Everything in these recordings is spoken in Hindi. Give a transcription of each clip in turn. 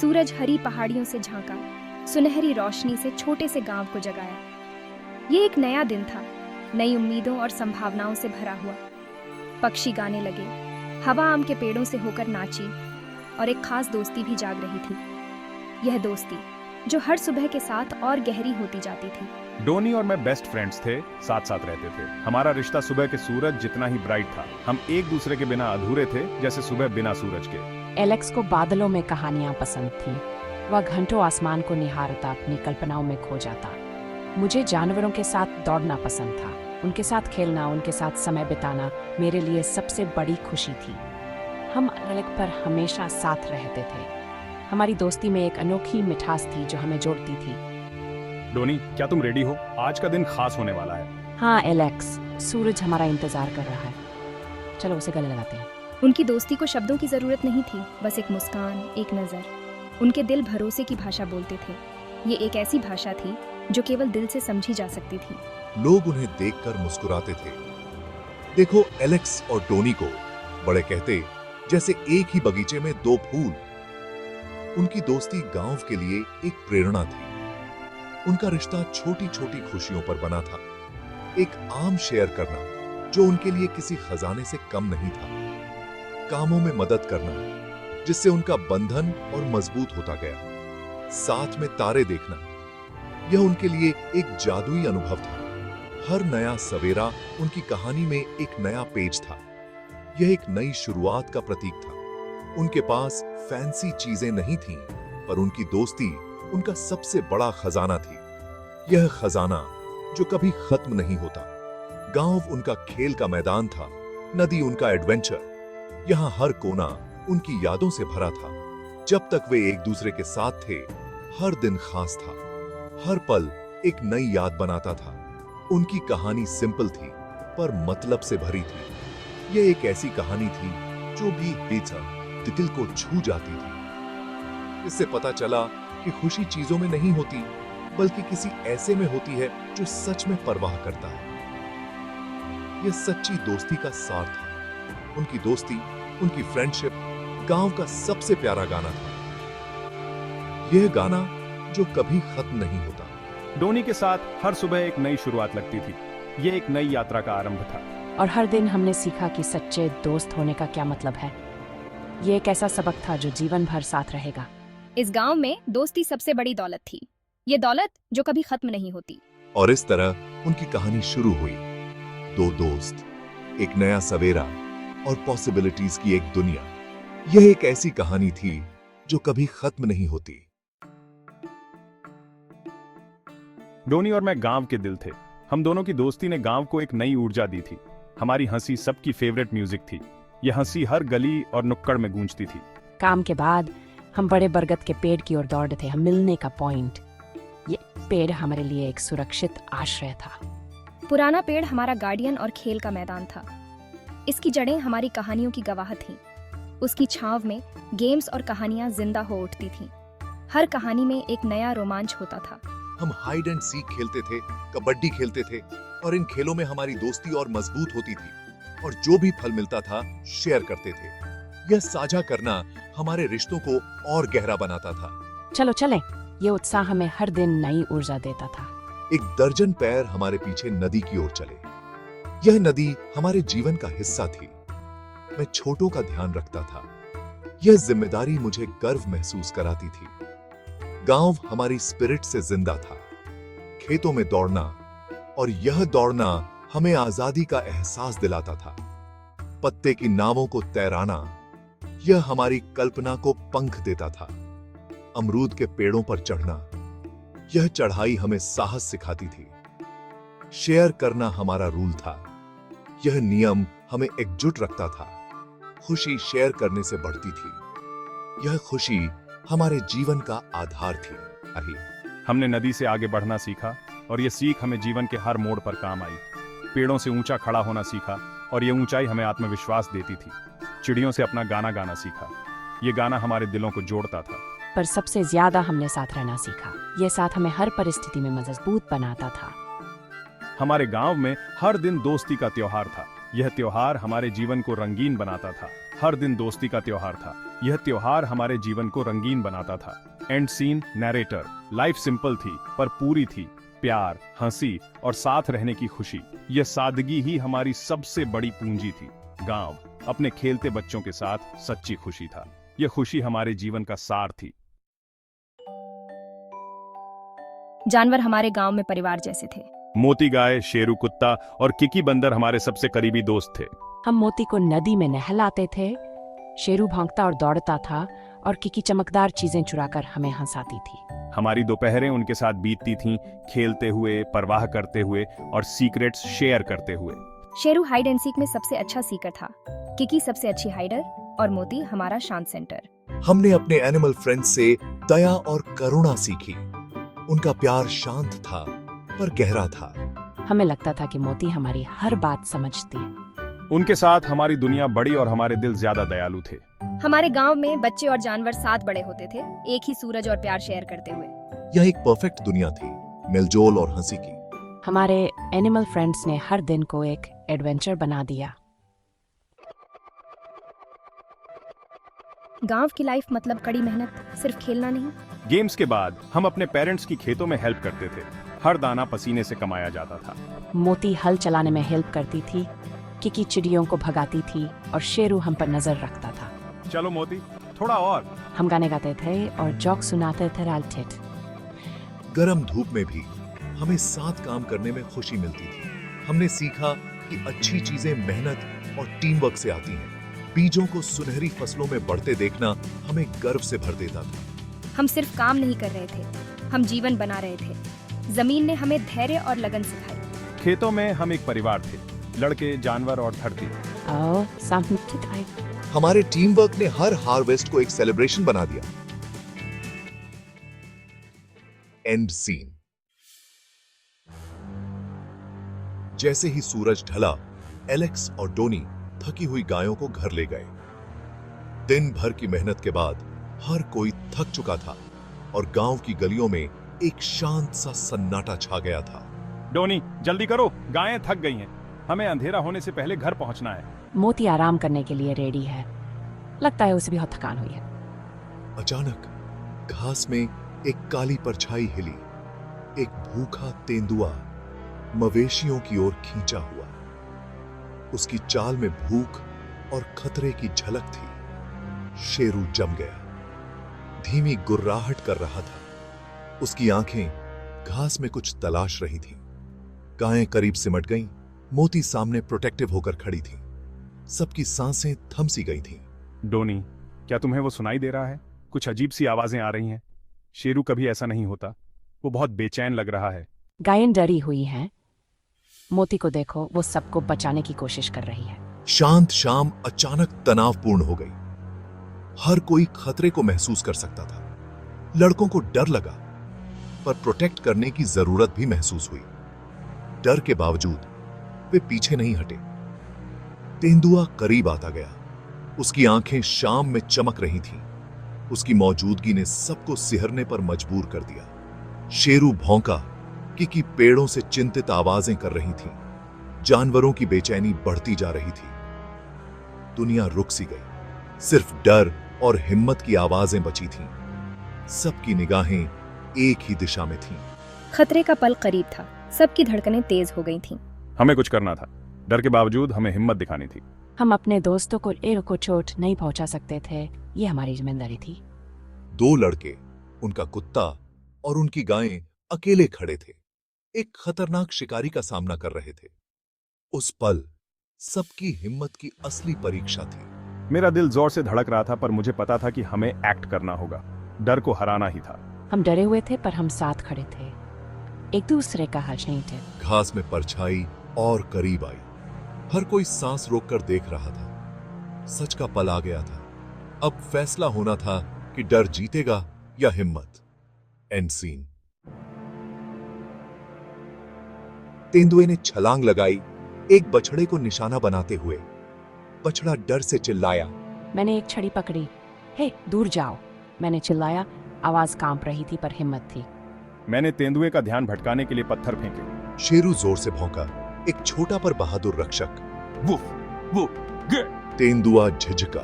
सूरज हरी पहाड़ियों से झांका, सुनहरी रोशनी से छोटे से गांव को जगाया। ये एक नया दिन था, नई उम्मीदों और संभावनाओं से भरा हुआ। पक्षी गाने लगे, हवा आम के पेड़ों से होकर नाची और एक खास दोस्ती भी जाग रही थी। यह दोस्ती जो हर सुबह के साथ और गहरी होती जाती थी। डोनी और मैं बेस्ट फ्रेंड्स थे, साथ साथ रहते थे। हमारा रिश्ता सुबह के सूरज जितना ही ब्राइट था। हम एक दूसरे के बिना अधूरे थे, जैसे सुबह बिना सूरज के। एलेक्स को बादलों में कहानियां पसंद थीं। वह घंटों आसमान को निहारता, अपनी कल्पनाओं में खो जाता। मुझे जानवरों के साथ दौड़ना पसंद था। उनके साथ खेलना, उनके साथ समय बिताना मेरे लिए सबसे बड़ी खुशी थी। हम अलग पर हमेशा साथ रहते थे। हमारी दोस्ती में एक अनोखी मिठास थी जो हमें जोड़ती थी। डोनी, क्या तुम रेडी हो? आज का दिन खास होने वाला है। हाँ एलेक्स, सूरज हमारा इंतजार कर रहा है। चलो उसे गले लगाते हैं। उनकी दोस्ती को शब्दों की जरूरत नहीं थी, बस एक मुस्कान, एक नजर। उनके दिल भरोसे की भाषा बोलते थे। ये एक ऐसी भाषा थी जो केवल दिल से समझी जा सकती थी। लोग उन्हें देखकर मुस्कुराते थे। देखो एलेक्स और टोनी को, बड़े कहते जैसे एक ही बगीचे में दो फूल। उनकी दोस्ती गांव के लिए एक प्रेरणा थी। उनका रिश्ता छोटी छोटी खुशियों पर बना था। एक आम शेयर करना जो उनके लिए किसी खजाने से कम नहीं था। कामों में मदद करना जिससे उनका बंधन और मजबूत होता गया। साथ में तारे देखना, यह उनके लिए एक जादुई अनुभव था। हर नया सवेरा उनकी कहानी में एक नया पेज था। यह एक नई शुरुआत का प्रतीक था। उनके पास फैंसी चीजें नहीं थीं, पर उनकी दोस्ती उनका सबसे बड़ा खजाना थी। यह खजाना जो कभी खत्म नहीं होता। गांव उनका खेल का मैदान था, नदी उनका एडवेंचर। यहां हर कोना उनकी यादों से भरा था। जब तक वे एक दूसरे के साथ थे, हर दिन खास था। हर पल एक नई याद बनाता था। उनकी कहानी सिंपल थी, पर मतलब से भरी थी। यह एक ऐसी कहानी थी जो भी बेहतर दिल को छू जाती थी। इससे पता चला कि खुशी चीजों में नहीं होती, बल्कि किसी ऐसे में होती है जो सच में परवाह करता है। यह सच्ची दोस्ती का सार था। उनकी दोस्ती, उनकी फ्रेंडशिप गांव का सबसे प्यारा गाना था। यह गाना जो कभी खत्म नहीं होता। डोनी के साथ हर सुबह एक नई शुरुआत लगती थी। यह एक नई यात्रा का आरंभ था। और हर दिन हमने सीखा कि सच्चे दोस्त होने का क्या मतलब है। ये एक ऐसा सबक था जो जीवन भर साथ रहेगा। इस गांव में दोस्ती सबसे बड़ी दौलत थी। ये दौलत जो कभी खत्म नहीं होती। और इस तरह उनकी कहानी शुरू हुई। दो दोस्त, एक नया सवेरा और पॉसिबिलिटीज की एक दुनिया। यह एक ऐसी कहानी थी जो कभी खत्म नहीं होती। डोनी और मैं गांव के दिल थे। हम दोनों की दोस्ती ने गांव को एक नई ऊर्जा दी थी। हमारी हंसी सबकी फेवरेट म्यूजिक थी। यह हंसी हर गली और नुक्कड़ में गूंजती थी। काम के बाद हम बड़े बरगद के पेड़ की ओर दौड़ते थे। हम मिलने का पॉइंट। ये पेड़ हमारे लिए एक सुरक्षित आश्रय था। पुराना पेड़ हमारा गार्डियन और खेल का मैदान था। इसकी जड़ें हमारी कहानियों की गवाह थीं। उसकी छांव में गेम्स और कहानियां जिंदा हो उठती थीं। हर कहानी में एक नया रोमांच होता था। हम हाइड एंड सीक खेलते थे, कबड्डी खेलते थे, और इन खेलों में हमारी दोस्ती और मजबूत होती थी। और जो भी फल मिलता था शेयर करते थे। यह साझा करना हमारे रिश्तों को और गहरा बनाता था। चलो चलें। ये उत्साह हमें हर दिन नई ऊर्जा देता था। एक दर्जन पैर हमारे पीछे नदी की ओर चले। यह नदी हमारे जीवन का हिस्सा थी। मैं छोटों का ध्यान रखता था। यह जिम्मेदारी मुझे गर्व महसूस कराती थी। गांव हमारी स्पिरिट से जिंदा था। खेतों में दौड़ना, और यह दौड़ना हमें आजादी का एहसास दिलाता था। पत्ते की नावों को तैराना, यह हमारी कल्पना को पंख देता था। अमरूद के पेड़ों पर चढ़ना, यह चढ़ाई हमें साहस सिखाती थी। शेयर करना हमारा रूल था। यह नियम हमें एकजुट रखता था। खुशी शेयर करने से बढ़ती थी। यह खुशी हमारे जीवन का आधार थी। हमने नदी से आगे बढ़ना सीखा, और यह सीख हमें जीवन के हर मोड़ पर काम आई। पेड़ों से ऊंचा खड़ा होना सीखा, और यह ऊंचाई हमें आत्मविश्वास देती थी। चिड़ियों से अपना गाना गाना सीखा। यह गाना हमारे दिलों को जोड़ता था। पर सबसे ज्यादा हमने साथ रहना सीखा। यह साथ हमें हर परिस्थिति में मजबूत बनाता था। हमारे गांव में हर दिन दोस्ती का त्योहार था। यह त्योहार हमारे जीवन को रंगीन बनाता था। हर दिन दोस्ती का त्योहार था। यह त्योहार हमारे जीवन को रंगीन बनाता था। And scene narrator. Life simple थी पर पूरी थी। प्यार, हंसी और साथ रहने की खुशी। यह सादगी ही हमारी सबसे बड़ी पूंजी थी। गांव अपने खेलते बच्चों के साथ सच्ची खुशी था। यह खुशी हमारे जीवन का सार थी। जानवर हमारे गांव में परिवार जैसे थे। मोती गाय, शेरू कुत्ता और किकी बंदर हमारे सबसे करीबी दोस्त थे। हम मोती को नदी में नहलाते थे, शेरू भौंकता और दौड़ता था और किकी चमकदार चीजें चुराकर हमें हंसाती थी। हमारी दोपहरें उनके साथ बीतती थीं, खेलते हुए, परवाह करते हुए और सीक्रेट्स शेयर करते हुए। शेरू हाइड एंड सीक में सबसे अच्छा सीकर था, किकी सबसे अच्छी हाइडर और मोती हमारा शांत सेंटर। हमने अपने एनिमल फ्रेंड्स से दया और करुणा सीखी। उनका प्यार शांत था पर गहरा था। हमें लगता था कि मोती हमारी हर बात समझती है। उनके साथ हमारी दुनिया बड़ी और हमारे दिल ज्यादा दयालु थे। हमारे गांव में बच्चे और जानवर साथ बड़े होते थे, एक ही सूरज और प्यार शेयर करते हुए। यह एक परफेक्ट दुनिया थी, मिलजोल और हंसी की। हमारे एनिमल फ्रेंड्स ने हर दिन को एक एडवेंचर बना दिया। गांव की लाइफ मतलब कड़ी मेहनत, सिर्फ खेलना नहीं। गेम्स के बाद हम अपने पेरेंट्स की खेतों में हेल्प करते थे। हर दाना पसीने से कमाया जाता था। मोती हल चलाने में हेल्प करती थी, किकी चिड़ियों को भगाती थी और शेरू हम पर नजर रखता था। चलो मोती, थोड़ा और। हम गाने गाते थे और जोक सुनाते थे राल्टेट। गरम धूप में भी हमें साथ काम करने में खुशी मिलती थी। हमने सीखा कि अच्छी चीजें मेहनत और टीम वर्क से आती हैं। बीजों को सुनहरी फसलों में बढ़ते देखना हमें गर्व से भर देता था। हम सिर्फ काम नहीं कर रहे थे, हम जीवन बना रहे थे। जमीन ने हमें धैर्य और लगन सिखाई। खेतों में हम एक परिवार थे, लड़के, जानवर और धरती। हमारे टीम वर्क ने हर हार्वेस्ट को एक सेलिब्रेशन बना दिया। And scene. जैसे ही सूरज ढला, एलेक्स और डोनी थकी हुई गायों को घर ले गए। दिन भर की मेहनत के बाद हर कोई थक चुका था और गांव की गलियों में एक शांत सा सन्नाटा छा गया था। डोनी, जल्दी करो, गायें थक गई हैं। हमें अंधेरा होने से पहले घर पहुंचना है। मोती आराम करने के लिए रेडी है। लगता है उसे भी बहुत थकान हुई है। अचानक घास में एक काली परछाई हिली। एक भूखा तेंदुआ मवेशियों की ओर खींचा हुआ। उसकी चाल में भूख और खतरे की झलक थी। शेरू जम गया, धीमी गुर्राहट कर रहा था। उसकी आंखें घास में कुछ तलाश रही थीं। गायें करीब सिमट गईं। मोती सामने प्रोटेक्टिव होकर खड़ी थी। सबकी सांसें थम सी गई थीं। डोनी, क्या तुम्हें वो सुनाई दे रहा है? कुछ अजीब सी आवाजें आ रही हैं। शेरू कभी ऐसा नहीं होता। वो बहुत बेचैन लग रहा है। गायें डरी हुई हैं। मोती को देखो, वो सबको बचाने की कोशिश कर रही है। शांत शाम अचानक तनावपूर्ण हो गई। हर कोई खतरे को महसूस कर सकता था। लड़कों को डर लगा, पर प्रोटेक्ट करने की जरूरत भी महसूस हुई। डर के बावजूद वे पीछे नहीं हटे। तेंदुआ करीब आता गया। उसकी आंखें शाम में चमक रही थीं। उसकी मौजूदगी ने सबको सिहरने पर मजबूर कर दिया। शेरू भौंका, किकी पेड़ों से चिंतित आवाजें कर रही थीं। जानवरों की बेचैनी बढ़ती जा रही थी। दुनिया रुक सी गई। सिर्फ डर और हिम्मत की आवाजें बची थीं। सबकी निगाहें एक ही दिशा में थीं। खतरे का पल करीब था। सबकी धड़कनें तेज हो गई थीं। हमें कुछ करना था। डर के बावजूद हमें हिम्मत दिखानी थी। हम अपने दोस्तों को एक को चोट नहीं पहुंचा सकते थे। ये हमारी जिम्मेदारी थी। दो लड़के, उनका कुत्ता और उनकी गायें अकेले खड़े थे। एक खतरनाक शिकारी का सामना कर रहे थे। उस पल सबकी हिम्मत की असली परीक्षा थी। मेरा दिल जोर से धड़क रहा था, पर मुझे पता था कि हमें एक्ट करना होगा। डर को हराना ही था। हम डरे हुए थे, पर हम साथ खड़े थे, एक दूसरे का हाथ नहीं थे। घास में परछाई और करीब आई। हर कोई सांस रोककर देख रहा था। सच का पल आ गया था। अब फैसला होना था कि डर जीतेगा या हिम्मत। And scene. तेंदुए ने छलांग लगाई, एक बछड़े को निशाना बनाते हुए। बछड़ा डर से चिल्लाया। मैंने एक छड़ी पकड़ी। हे, दूर जाओ। मैंने चिल्लाया। आवाज कांप रही थी, पर हिम्मत थी। मैंने तेंदुए का ध्यान भटकाने के लिए पत्थर फेंके। शेरू जोर से भौंका, एक छोटा पर बहादुर रक्षक। वुफ, वुफ, गे। तेंदुआ झिझका,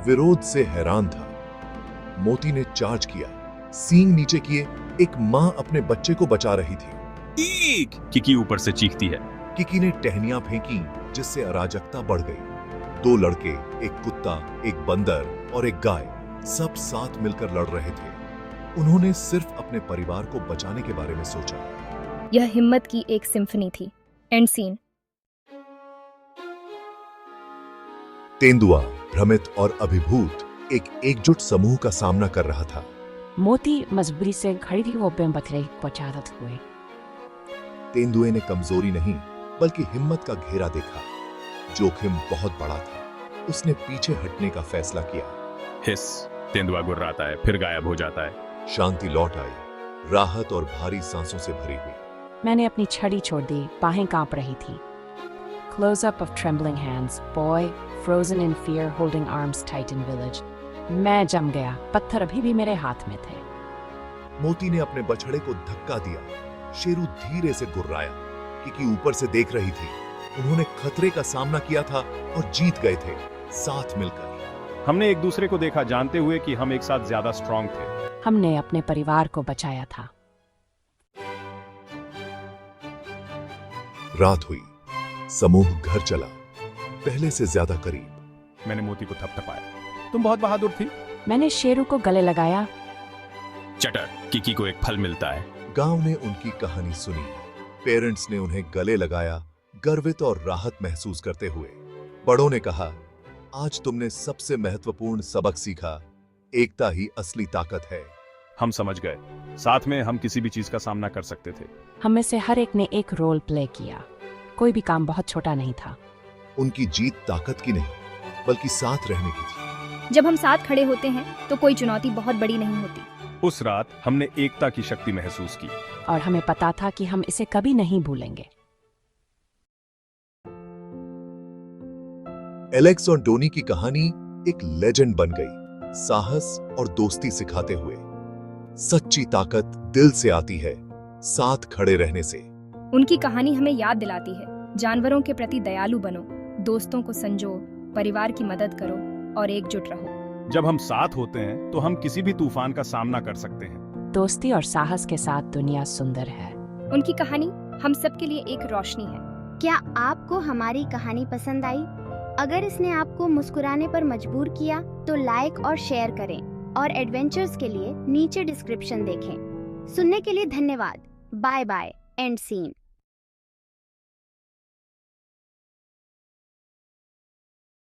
विरोध से हैरान था। मोती ने चार्ज किया, सींग नीचे किए। एक मां अपने बच्चे को बचा रही थी। किकी ऊपर से चीखती है। किकी ने टहनियां फेंकी, जिससे अराजकता बढ़ गई। दो लड़के, एक कुत्ता, एक बंदर और एक गाय, सब साथ मिलकर लड़ रहे थे। उन्होंने सिर्फ अपने परिवार को बचाने के बारे में सोचा। यह हिम्मत की एक सिम्फनी थी। And scene. तेंदुआ भ्रमित और अभिभूत एक एकजुट समूह का सामना कर रहा था। मोती मजबूरी से खड़ी वो बथरे पहुंचारत हुए। तेंदुए ने कमजोरी नहीं बल्कि हिम्मत का घेरा देखा। जोखिम बहुत बड़ा था। उसने पीछे हटने का फैसला किया। हिस। तेंदुआ गुर्राता है, फिर गायब हो जाता है। शांति लौट आई, राहत और भारी सांसों से भरी हुई। मैंने अपनी छड़ी छोड़ दी, बाहें कांप रही थी। Close up of trembling hands, boy, frozen in fear, holding arms tight in village. मैं जम गया, पत्थर अभी भी मेरे हाथ में थे। मोती ने अपने बछड़े को धक्का दिया। शेरू धीरे से गुर्राया। किकी ऊपर से देख रही थी। उन्होंने खतरे का सामना किया था और जीत गए थे, साथ मिलकर। हमने एक दूसरे को देखा, जानते हुए कि हम एक साथ ज्यादा स्ट्रांग थे। हमने अपने परिवार को बचाया था। रात हुई, समूह घर चला, पहले से ज्यादा करीब। मैंने मोती को थपथपाया। तुम बहुत बहादुर थी। मैंने शेरू को गले लगाया। चटर। किकी को एक फल मिलता है। गांव ने उनकी कहानी सुनी। पेरेंट्स ने उन्हें गले लगाया, गर्वित और राहत महसूस करते हुए। बड़ों ने कहा, आज तुमने सबसे महत्वपूर्ण सबक सीखा, एकता ही असली ताकत है। हम समझ गए, साथ में हम किसी भी चीज का सामना कर सकते थे। हम में से हर एक ने एक रोल प्ले किया। कोई भी काम बहुत छोटा नहीं था। उनकी जीत ताकत की नहीं बल्कि साथ रहने की थी। जब हम साथ खड़े होते हैं तो कोई चुनौती बहुत बड़ी नहीं होती। उस रात हमने एकता की शक्ति महसूस की। और हमें पता था कि हम इसे कभी नहीं भूलेंगे। एलेक्स और डोनी की कहानी एक लेजेंड बन गई, साहस और दोस्ती सिखाते हुए। सच्ची ताकत दिल से आती है, साथ खड़े रहने से। उनकी कहानी हमें याद दिलाती है, जानवरों के प्रति दयालु बनो, दोस्तों को संजो, परिवार की मदद करो और एकजुट रहो। जब हम साथ होते हैं तो हम किसी भी तूफान का सामना कर सकते हैं। दोस्ती और साहस के साथ दुनिया सुंदर है। उनकी कहानी हम सबके लिए एक रोशनी है। क्या आपको हमारी कहानी पसंद आई? अगर इसने आपको मुस्कुराने पर मजबूर किया तो लाइक और शेयर करें और एडवेंचर्स के लिए नीचे डिस्क्रिप्शन देखें। सुनने के लिए धन्यवाद। Bye bye. And scene.